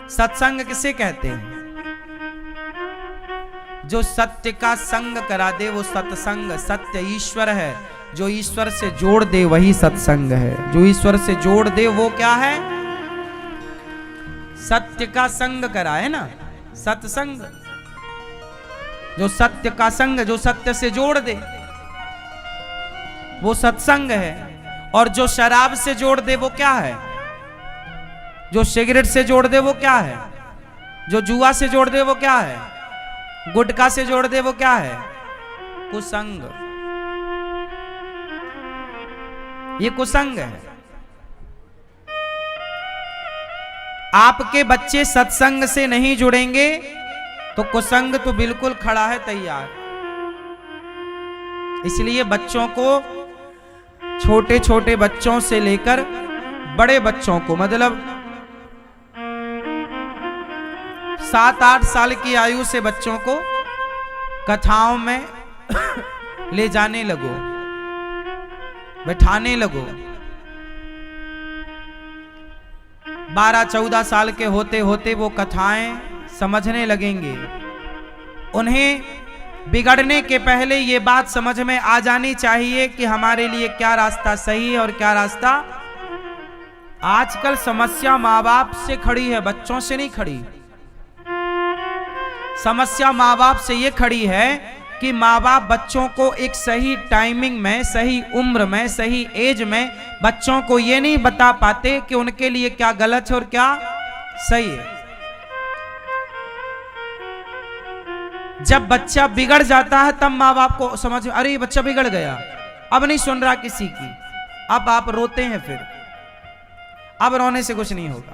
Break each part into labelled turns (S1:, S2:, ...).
S1: सत्संग किसे कहते हैं? जो सत्य का संग करा दे वो सत्संग। सत्य ईश्वर है, जो ईश्वर से जोड़ दे वही सत्संग है। जो ईश्वर से जोड़ दे वो क्या है? सत्य का संग करा है ना, सत्संग। जो सत्य का संग, जो सत्य से जोड़ दे वो सत्संग है। और जो शराब से जोड़ दे वो क्या है? जो सिगरेट से जोड़ दे वो क्या है? जो जुआ से जोड़ दे वो क्या है? गुटखा से जोड़ दे वो क्या है? कुसंग। ये कुसंग है। आपके बच्चे सत्संग से नहीं जुड़ेंगे तो कुसंग तो बिल्कुल खड़ा है तैयार। इसलिए बच्चों को, छोटे छोटे बच्चों से लेकर बड़े बच्चों को, मतलब 7-8 साल की आयु से बच्चों को कथाओं में ले जाने लगो, बैठाने लगो। 12-14 साल के होते होते वो कथाएं समझने लगेंगे। उन्हें बिगड़ने के पहले ये बात समझ में आ जानी चाहिए कि हमारे लिए क्या रास्ता सही है और क्या रास्ता। आजकल समस्या माँ बाप से खड़ी है, बच्चों से नहीं खड़ी। समस्या माँ बाप से ये खड़ी है कि माँ बाप बच्चों को एक सही टाइमिंग में, सही उम्र में, सही एज में बच्चों को ये नहीं बता पाते कि उनके लिए क्या गलत है और क्या सही है। जब बच्चा बिगड़ जाता है तब माँ बाप को समझ, अरे ये बच्चा बिगड़ गया, अब नहीं सुन रहा किसी की। अब आप रोते हैं, फिर अब रोने से कुछ नहीं होगा।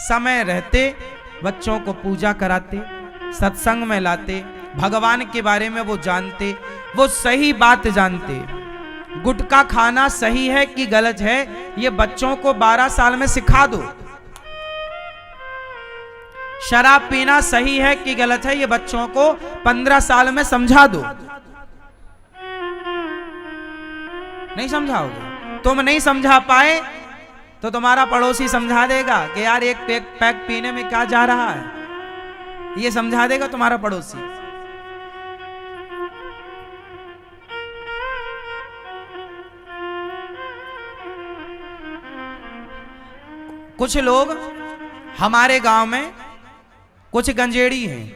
S1: समय रहते बच्चों को पूजा कराते, सत्संग में लाते, भगवान के बारे में वो जानते, वो सही बात जानते। गुटखा खाना सही है कि गलत है ये बच्चों को 12 साल में सिखा दो। शराब पीना सही है कि गलत है ये बच्चों को 15 साल में समझा दो। नहीं समझाओगे? तुम नहीं समझा पाए तो तुम्हारा पड़ोसी समझा देगा कि यार एक पैक पीने में क्या जा रहा है, ये समझा देगा तुम्हारा पड़ोसी। कुछ लोग हमारे गांव में कुछ गंजेड़ी हैं,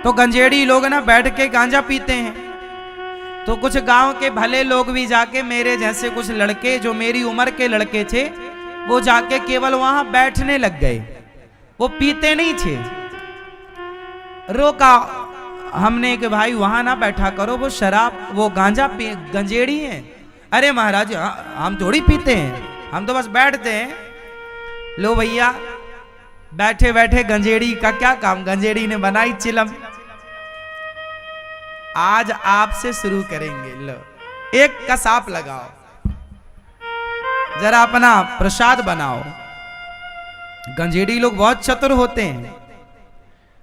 S1: तो गंजेड़ी लोग ना बैठ के गांजा पीते हैं। तो कुछ गांव के भले लोग भी जाके, मेरे जैसे कुछ लड़के जो मेरी उम्र के लड़के थे, वो जाके केवल वहां बैठने लग गए, वो पीते नहीं थे। रोका हमने कि भाई वहां ना बैठा करो, वो शराब, वो गांजा गंजेड़ी है। अरे महाराज हम थोड़ी पीते हैं, हम तो बस बैठते हैं। लो भैया, बैठे बैठे गंजेड़ी का क्या काम, गंजेड़ी ने बनाई चिलम। आज आपसे शुरू करेंगे। लो एक कसाप लगाओ, जरा अपना प्रसाद बनाओ। गंजेड़ी लोग बहुत चतुर होते हैं,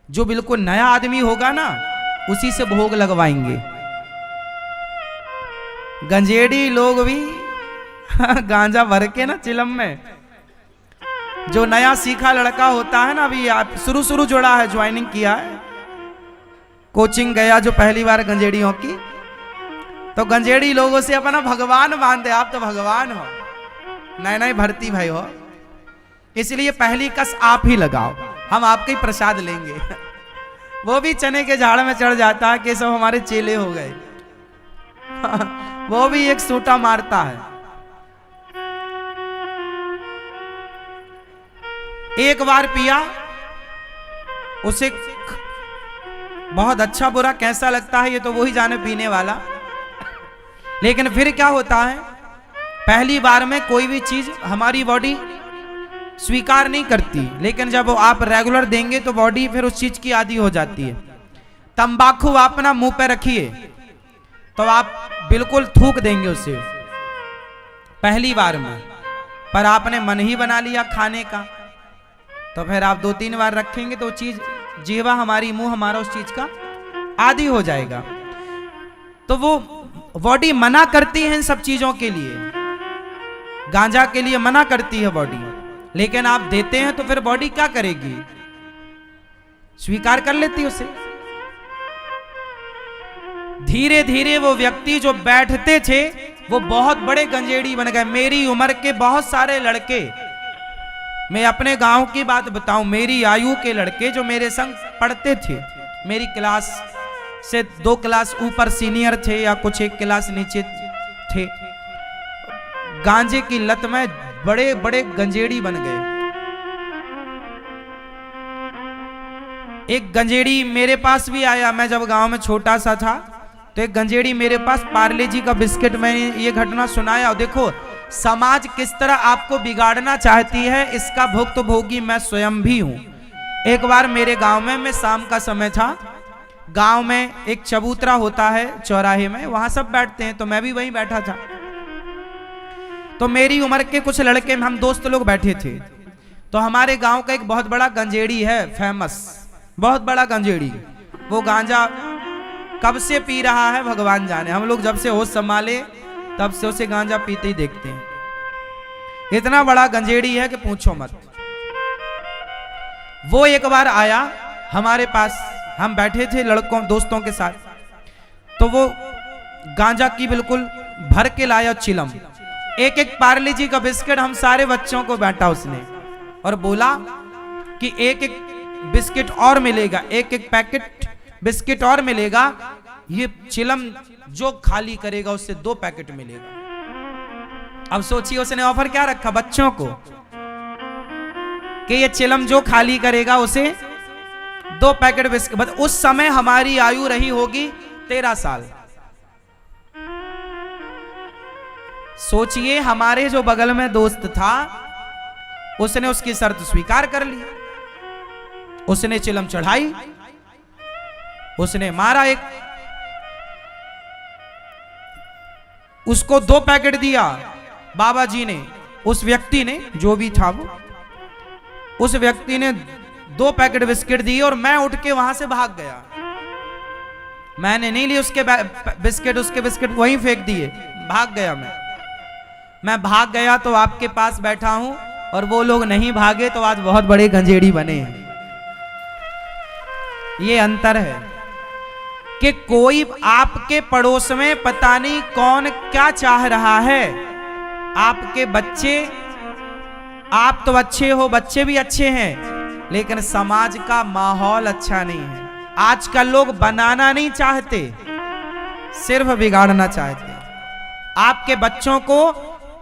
S1: जो बिल्कुल नया आदमी होगा ना उसी से भोग लगवाएंगे। गंजेड़ी लोग भी गांजा भर के ना चिलम में, जो नया सीखा लड़का होता है ना, अभी आप शुरू जुड़ा है, ज्वाइनिंग किया है, कोचिंग गया जो पहली बार गंजेड़ियों की, तो गंजेड़ी लोगों से अपना भगवान मानते। आप तो भगवान हो, नए भर्ती भाई हो, इसलिए पहली कस आप ही लगाओ, हम आपके ही प्रसाद लेंगे। वो भी चने के झाड़ में चढ़ जाता है कि सब हमारे चेले हो गए। वो भी एक सूटा मारता है। एक बार पिया, उसे बहुत अच्छा बुरा कैसा लगता है ये तो वही जाने पीने वाला। लेकिन फिर क्या होता है, पहली बार में कोई भी चीज हमारी बॉडी स्वीकार नहीं करती, लेकिन जब आप रेगुलर देंगे तो बॉडी फिर उस चीज की आदी हो जाती है। तंबाकू आप ना मुंह पे रखिए तो आप बिल्कुल थूक देंगे उसे पहली बार में, पर आपने मन ही बना लिया खाने का, तो फिर आप 2-3 बार रखेंगे तो चीज, जीवा हमारी, मुंह हमारा उस चीज का आदी हो जाएगा। तो वो बॉडी मना करती है इन सब चीजों के लिए, गांजा के लिए मना करती है बॉडी। लेकिन आप देते हैं तो फिर बॉडी क्या करेगी, स्वीकार कर लेती उसे। धीरे धीरे वो व्यक्ति जो बैठते थे वो बहुत बड़े गंजेड़ी बन गए। मेरी उम्र के बहुत सारे लड़के, मैं अपने गांव की बात बताऊं, मेरी आयु के लड़के जो मेरे संग पढ़ते थे, मेरी क्लास से 2 क्लास ऊपर सीनियर थे या कुछ 1 क्लास नीचे थे, गांजे की लत में बड़े बड़े गंजेड़ी बन गए। एक गंजेड़ी मेरे पास भी आया, मैं जब गांव में छोटा सा था तो एक गंजेड़ी मेरे पास पार्ले जी का बिस्किट, मैंने ये घटना सुनाया। और देखो समाज किस तरह आपको बिगाड़ना चाहती है, इसका भुक्तभोगी मैं स्वयं भी हूं। एक बार मेरे गांव में, मैं शाम का समय था, गांव में एक चबूतरा होता है चौराहे में, वहां सब बैठते हैं, तो मैं भी वहीं बैठा था। तो मेरी उम्र के कुछ लड़के, हम दोस्त लोग बैठे थे। तो हमारे गांव का एक बहुत बड़ा गंजेड़ी है, फेमस, बहुत बड़ा गंजेड़ी। वो गांजा कब से पी रहा है भगवान जाने, हम लोग जब से होश संभाले तब से उसे गांजा पीते ही देखते हैं। इतना बड़ा गंजेड़ी है कि पूछो मत। वो एक बार आया हमारे पास, हम बैठे थे लड़कों दोस्तों के साथ, तो वो गांजा की बिल्कुल भर के लाया चिलम, एक एक पार्ले जी का बिस्किट हम सारे बच्चों को बांटा उसने, और बोला कि एक एक बिस्किट और मिलेगा, एक एक पैकेट बिस्किट और मिलेगा, ये चिलम जो खाली करेगा उससे 2 पैकेट मिलेगा। अब सोचिए उसने ऑफर क्या रखा बच्चों को, कि ये चिलम जो खाली करेगा उसे 2 पैकेट बिस्किट। उस समय हमारी आयु रही होगी 13 साल। सोचिए हमारे जो बगल में दोस्त था उसने उसकी शर्त स्वीकार कर ली, उसने चिलम चढ़ाई, उसने मारा एक, उसको 2 पैकेट दिया बाबा जी ने, उस व्यक्ति ने, जो भी था वो, उस व्यक्ति ने 2 पैकेट बिस्किट दिए और मैं उठ के वहां से भाग गया। मैंने नहीं ली उसके बिस्किट, उसके बिस्किट वहीं फेंक दिए, भाग गया मैं भाग गया तो आपके पास बैठा हूं, और वो लोग नहीं भागे तो आज बहुत बड़े गंजेड़ी बने हैं। ये अंतर है कि कोई आपके पड़ोस में पता नहीं कौन क्या चाह रहा है। आपके बच्चे, आप तो अच्छे हो, बच्चे भी अच्छे हैं, लेकिन समाज का माहौल अच्छा नहीं है। आजकल लोग बनाना नहीं चाहते, सिर्फ बिगाड़ना चाहते हैं। आपके बच्चों को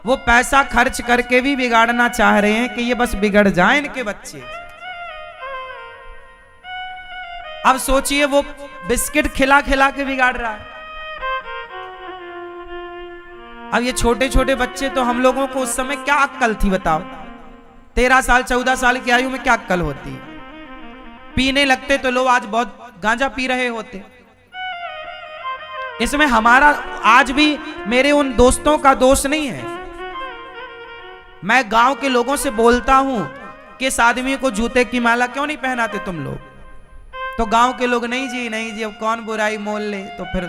S1: वो पैसा खर्च करके भी बिगाड़ना चाह रहे हैं कि ये बस बिगड़ जाएं इनके बच्चे। अब सोचिए वो बिस्किट खिला खिला के बिगाड़ रहा है। अब ये छोटे छोटे बच्चे, तो हम लोगों को उस समय क्या अक्ल थी बताओ, 13 साल 14 साल की आयु में क्या अक्ल होती। पीने लगते तो लोग आज बहुत गांजा पी रहे होते। इसमें हमारा आज भी मेरे उन दोस्तों का दोष नहीं है। मैं गांव के लोगों से बोलता हूं कि इस आदमी को जूते की माला क्यों नहीं पहनाते तुम लोग, तो गांव के लोग नहीं जी नहीं जी, अब कौन बुराई मोल ले। तो फिर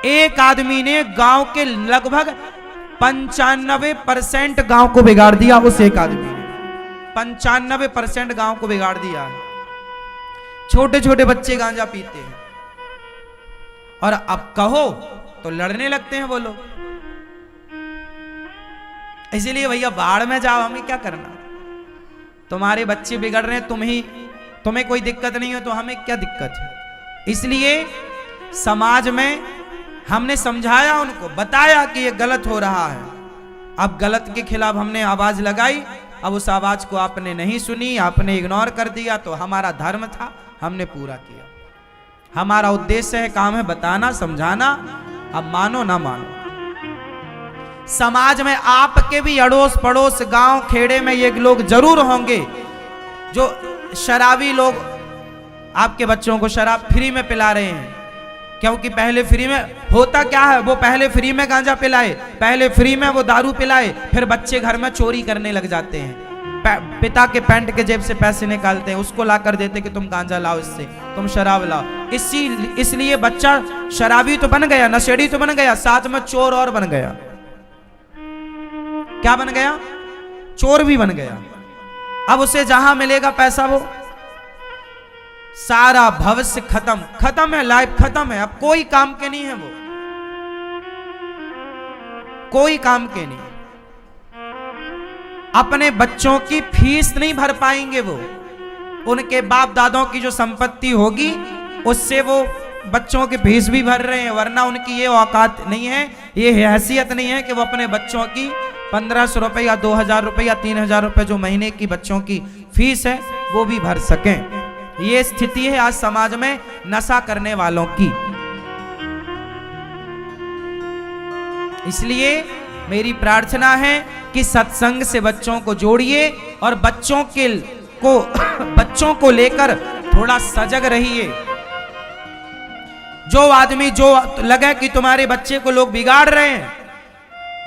S1: एक आदमी ने गांव के लगभग 95% गांव को बिगाड़ दिया। उस एक आदमी ने 95% गांव को बिगाड़ दिया। छोटे छोटे बच्चे गांजा पीते हैं, और अब कहो तो लड़ने लगते हैं वो लोग। इसलिए भैया बाढ़ में जाओ, हमें क्या करना, तुम्हारे बच्चे बिगड़ रहे हैं, तुम्हें कोई दिक्कत नहीं हो तो हमें क्या दिक्कत है। इसलिए समाज में हमने समझाया, उनको बताया कि ये गलत हो रहा है। अब गलत के खिलाफ हमने आवाज लगाई, अब उस आवाज को आपने नहीं सुनी, आपने इग्नोर कर दिया, तो हमारा धर्म था, हमने पूरा किया। हमारा उद्देश्य है, काम है बताना, समझाना, अब मानो ना मानो। समाज में आपके भी अड़ोस पड़ोस गांव खेड़े में ये लोग जरूर होंगे जो शराबी लोग आपके बच्चों को शराब फ्री में पिला रहे हैं। क्योंकि पहले फ्री में होता क्या है, वो पहले फ्री में गांजा पिलाए, पहले फ्री में वो दारू पिलाए, फिर बच्चे घर में चोरी करने लग जाते हैं। पिता के पैंट के जेब से पैसे निकालते हैं, उसको ला कर देते कि तुम गांजा लाओ, इससे तुम शराब लाओ। इसलिए बच्चा शराबी तो बन गया, नशेड़ी तो बन गया, साथ में चोर और बन गया। क्या बन गया? चोर भी बन गया। अब उसे जहां मिलेगा पैसा वो सारा भविष्य खत्म, खत्म है, लाइफ खत्म है, अब कोई काम के नहीं है वो, कोई काम के नहीं। अपने बच्चों की फीस नहीं भर पाएंगे वो, उनके बाप दादों की जो संपत्ति होगी उससे वो बच्चों की फीस भी भर रहे हैं, वरना उनकी ये औकात नहीं है, ये हैसियत नहीं है कि वो अपने बच्चों की 1500 रुपए या 2000 रुपए या 3000 रुपए जो महीने की बच्चों की फीस है वो भी भर सकें। ये स्थिति है आज समाज में नशा करने वालों की। इसलिए मेरी प्रार्थना है कि सत्संग से बच्चों को जोड़िए और बच्चों को लेकर थोड़ा सजग रहिए। जो आदमी जो लगे कि तुम्हारे बच्चे को लोग बिगाड़ रहे हैं,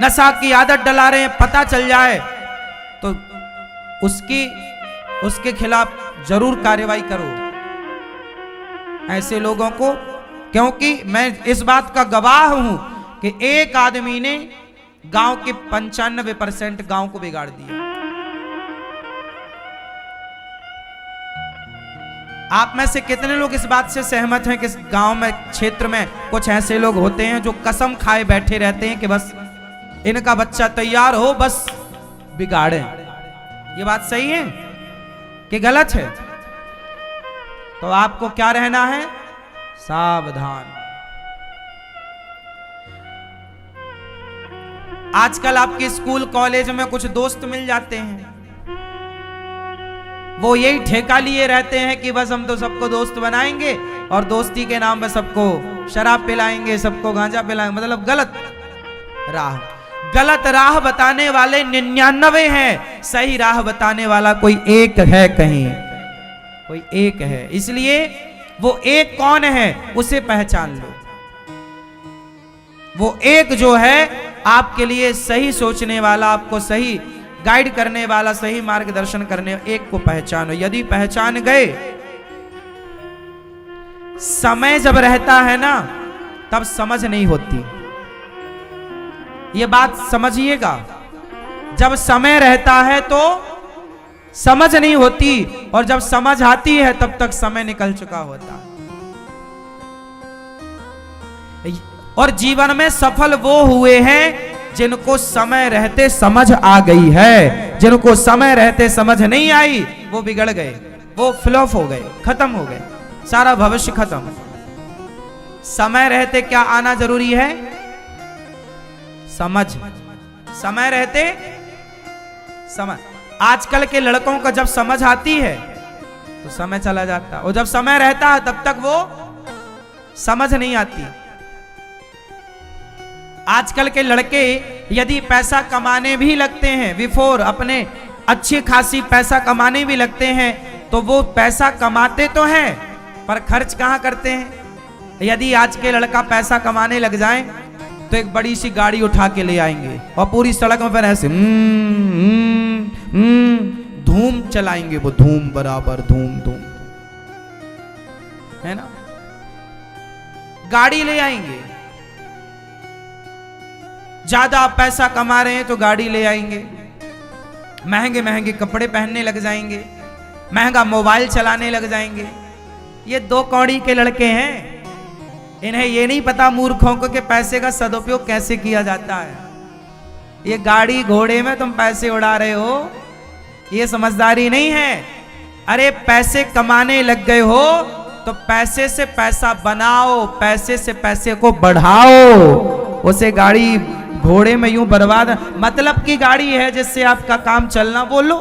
S1: नशा की आदत डला रहे हैं, पता चल जाए तो उसके खिलाफ जरूर कार्रवाई करो ऐसे लोगों को, क्योंकि मैं इस बात का गवाह हूं कि एक आदमी ने गांव के 95% गांव को बिगाड़ दिया। आप में से कितने लोग इस बात से सहमत हैं कि गांव में क्षेत्र में कुछ ऐसे लोग होते हैं जो कसम खाए बैठे रहते हैं कि बस इनका बच्चा तैयार हो बस बिगाड़े। ये बात सही है कि गलत है? तो आपको क्या रहना है? सावधान। आजकल आपके स्कूल कॉलेज में कुछ दोस्त मिल जाते हैं, वो यही ठेका लिए रहते हैं कि बस हम तो सबको दोस्त बनाएंगे और दोस्ती के नाम पे सबको शराब पिलाएंगे, सबको गांजा पिलाएंगे। मतलब गलत राह बताने वाले 99 हैं, सही राह बताने वाला कोई एक है, कहीं कोई एक है। इसलिए वो एक कौन है उसे पहचान लो। वो एक जो है आपके लिए सही सोचने वाला, आपको सही गाइड करने वाला, सही मार्गदर्शन करने, एक को पहचानो। यदि पहचान गए, समय जब रहता है ना तब समझ नहीं होती, ये बात समझिएगा। जब समय रहता है तो समझ नहीं होती और जब समझ आती है तब तक समय निकल चुका होता। और जीवन में सफल वो हुए हैं जिनको समय रहते समझ आ गई है। जिनको समय रहते समझ नहीं आई वो बिगड़ गए, वो फ्लॉप हो गए, खत्म हो गए, सारा भविष्य खत्म। समय रहते क्या आना जरूरी है? समझ। समय रहते समझ। आजकल के लड़कों का जब समझ आती है तो समय चला जाता है, और जब समय रहता है तब तक वो समझ नहीं आती। आजकल के लड़के यदि पैसा कमाने भी लगते हैं, बिफोर अपने अच्छी खासी पैसा कमाने भी लगते हैं, तो वो पैसा कमाते तो हैं पर खर्च कहां करते हैं? यदि आज के लड़का पैसा कमाने लग जाए तो एक बड़ी सी गाड़ी उठा के ले आएंगे और पूरी सड़क में फिर ऐसे धूम चलाएंगे, वो धूम बराबर धूम धूम, है ना? गाड़ी ले आएंगे, ज्यादा पैसा कमा रहे हैं तो गाड़ी ले आएंगे, महंगे महंगे कपड़े पहनने लग जाएंगे, महंगा मोबाइल चलाने लग जाएंगे। ये 2 कौड़ी के लड़के हैं, इन्हें ये नहीं पता मूर्खों को कि पैसे का सदुपयोग कैसे किया जाता है। ये गाड़ी घोड़े में तुम पैसे उड़ा रहे हो, ये समझदारी नहीं है। अरे पैसे कमाने लग गए हो तो पैसे से पैसा बनाओ, पैसे से पैसे को बढ़ाओ। उसे गाड़ी घोड़े में यूं बर्बाद, मतलब की गाड़ी है जिससे आपका काम चलना, बोलो।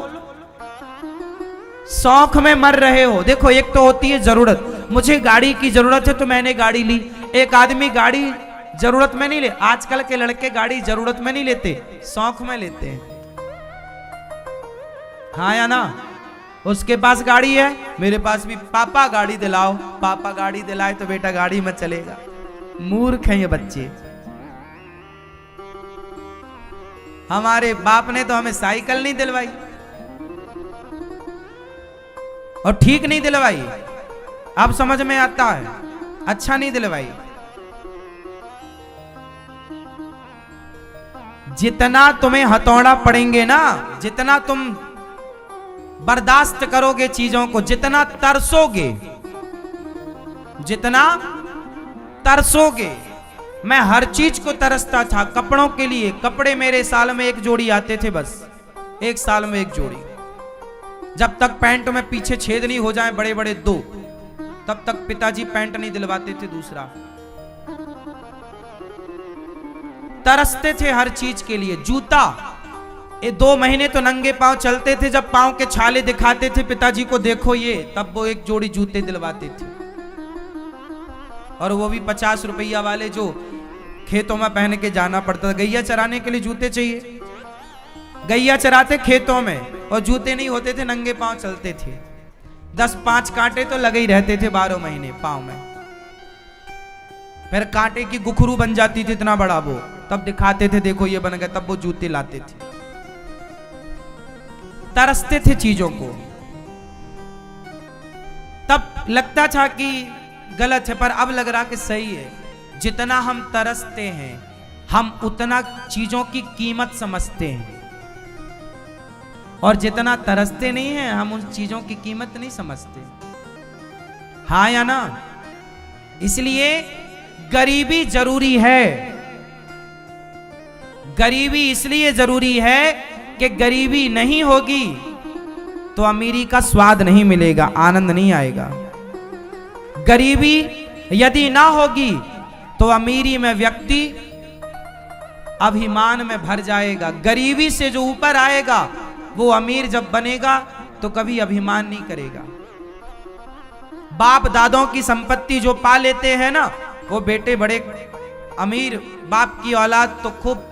S1: शौक में मर रहे हो। देखो, एक तो होती है जरूरत, मुझे गाड़ी की जरूरत है तो मैंने गाड़ी ली। एक आदमी गाड़ी जरूरत में नहीं ले, आजकल के लड़के गाड़ी जरूरत में नहीं लेते, शौक में लेते हैं, हाँ या ना? उसके पास गाड़ी है, मेरे पास भी, पापा गाड़ी दिलाओ, पापा गाड़ी दिलाए तो बेटा गाड़ी में चलेगा। मूर्ख हैं ये बच्चे। हमारे बाप ने तो हमें साइकिल नहीं दिलवाई और ठीक नहीं दिलवाई, अब समझ में आता है, अच्छा नहीं दिलवाई। जितना तुम्हें हथौड़ा पड़ेंगे ना, जितना तुम बर्दाश्त करोगे चीजों को, जितना तरसोगे, जितना तरसोगे। मैं हर चीज को तरसता था, कपड़ों के लिए। कपड़े मेरे साल में एक जोड़ी आते थे, बस एक साल में एक जोड़ी। जब तक पैंट में पीछे छेद नहीं हो जाए बड़े बड़े दो, तब तक पिताजी पैंट नहीं दिलवाते थे दूसरा। तरसते थे हर चीज के लिए। जूता, ये 2 महीने तो नंगे पांव चलते थे। जब पांव के छाले दिखाते थे पिताजी को, देखो ये, तब वो एक जोड़ी जूते दिलवाते थे। और वो भी 50 रुपया वाले, जो खेतों में पहन के जाना पड़ता था। गैया चराने के लिए जूते चाहिए, गैया चराते खेतों में, और जूते नहीं होते थे, नंगे पांव चलते थे। 10-5 कांटे तो लगे ही रहते थे 12 महीने पांव में। फिर कांटे की गुखरू बन जाती थी इतना बड़ा वो, तब दिखाते थे देखो ये बन गया, तब वो जूते लाते थे। तरसते थे चीजों को। तब लगता था कि गलत है, पर अब लग रहा कि सही है। जितना हम तरसते हैं, हम उतना चीजों की कीमत समझते हैं, और जितना तरसते नहीं हैं, हम उन चीजों की कीमत नहीं समझते। हाँ या ना? इसलिए गरीबी जरूरी है। गरीबी इसलिए जरूरी है कि गरीबी नहीं होगी तो अमीरी का स्वाद नहीं मिलेगा, आनंद नहीं आएगा। गरीबी यदि ना होगी तो अमीरी में व्यक्ति अभिमान में भर जाएगा। गरीबी से जो ऊपर आएगा, वो अमीर जब बनेगा तो कभी अभिमान नहीं करेगा। बाप दादों की संपत्ति जो पा लेते हैं ना, वो बेटे बड़े अमीर बाप की औलाद तो खूब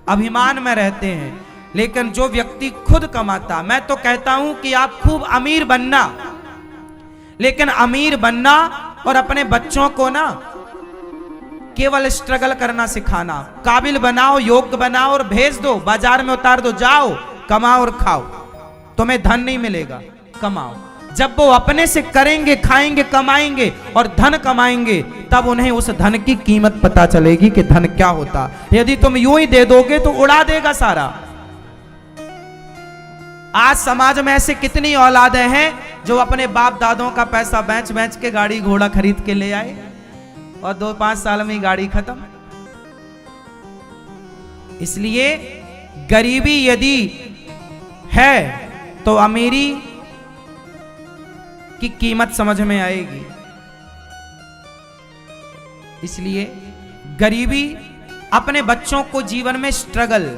S1: अभिमान में रहते हैं। लेकिन जो व्यक्ति खुद कमाता, मैं तो कहता हूं कि आप खूब अमीर बनना, लेकिन अमीर बनना और अपने बच्चों को ना केवल स्ट्रगल करना सिखाना। काबिल बनाओ, योग्य बनाओ और भेज दो, बाजार में उतार दो, जाओ कमाओ और खाओ। तुम्हें धन नहीं मिलेगा, कमाओ। जब वो अपने से करेंगे, खाएंगे, कमाएंगे और धन कमाएंगे, तब उन्हें उस धन की कीमत पता चलेगी कि धन क्या होता। यदि तुम यूं ही दे दोगे तो उड़ा देगा सारा। आज समाज में ऐसे कितनी औलादें हैं जो अपने बाप दादों का पैसा बेच बेच के गाड़ी घोड़ा खरीद के ले आए, और 2-5 साल में गाड़ी खत्म। इसलिए गरीबी यदि है तो अमीरी की कीमत समझ में आएगी। इसलिए गरीबी अपने बच्चों को जीवन में स्ट्रगल,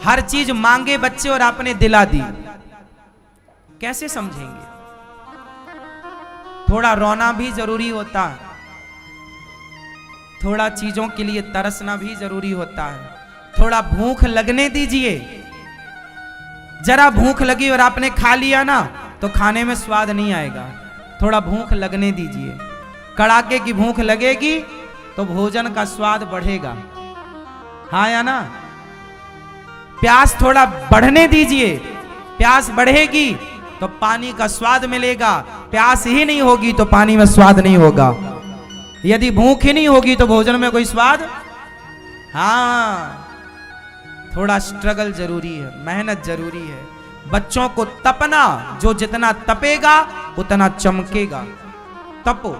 S1: हर चीज मांगे बच्चे और आपने दिला दी, कैसे समझेंगे? थोड़ा रोना भी जरूरी होता है, थोड़ा चीजों के लिए तरसना भी जरूरी होता है। थोड़ा भूख लगने दीजिए। जरा भूख लगी और आपने खा लिया ना, तो खाने में स्वाद नहीं आएगा। थोड़ा भूख लगने दीजिए। कड़ाके की भूख लगेगी तो भोजन का स्वाद बढ़ेगा। हाँ या ना? प्यास थोड़ा बढ़ने दीजिए। प्यास बढ़ेगी तो पानी का स्वाद मिलेगा। प्यास ही नहीं होगी तो पानी में स्वाद नहीं होगा। यदि भूख ही नहीं होगी तो भोजन में कोई स्वाद। हाँ, थोड़ा स्ट्रगल जरूरी है, मेहनत जरूरी है। बच्चों को तपना, जो जितना तपेगा उतना चमकेगा। तपो।